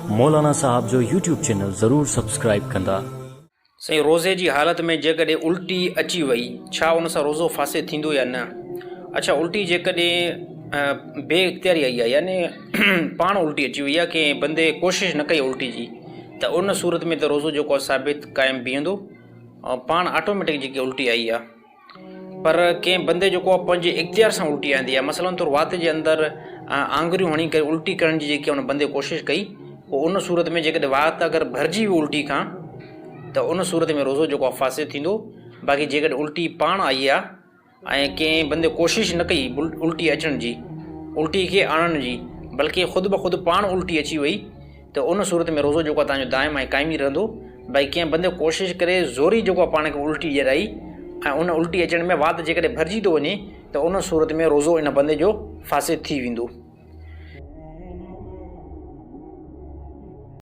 मौलाना साहब जो YouTube channel ज़रूर subscribe कंदा। साईं, रोज़े जी हालत में जेकॾहिं उल्टी अची वई, छा उन सां रोज़ो फासे थींदो या न? अच्छा, उल्टी जेकॾहिं बे इख़्तियारी आई आहे, यानी पाण उल्टी अची वई आहे, कंहिं बंदे कोशिशि न कई उल्टी जी, त उन सूरत में त रोज़ो जेको आहे साबित क़ाइमु बीहंदो ऐं पाण ऑटोमेटिक जेकी उल्टी आई आहे। पर कंहिं बंदे जेको आहे पंहिंजे इख़्तियार सां उल्टी आंदी आहे, मसलन तौरु वात जे अंदरि आङुरियूं हणी करे उल्टी करण जी जेकी उन बंदे कोशिशि कई, पोइ उन सूरत में जेकॾहिं वात अगरि भरिजी वई उल्टी खां त उन सूरत में रोज़ो जेको आहे फासे थींदो। बाक़ी जेकॾहिं उल्टी पाण आई आहे ऐं कंहिं बंदे कोशिशि न कई उल्टी अचण जी, उल्टी खे आणण जी, बल्कि ख़ुदि ब ख़ुदि पाण उल्टी अची वई, त उन सूरत में रोज़ो जेको आहे तव्हांजो दाइम ऐं क़ाइम ई रहंदो। भई कंहिं बंदे कोशिशि करे ज़ोरी जेको आहे पाण खे उल्टी ॾियाराई ऐं उन उल्टी अचण में वात जेकॾहिं भरिजी थो वञे त उन सूरत में रोज़ो इन बंदे जो फासे थी वेंदो।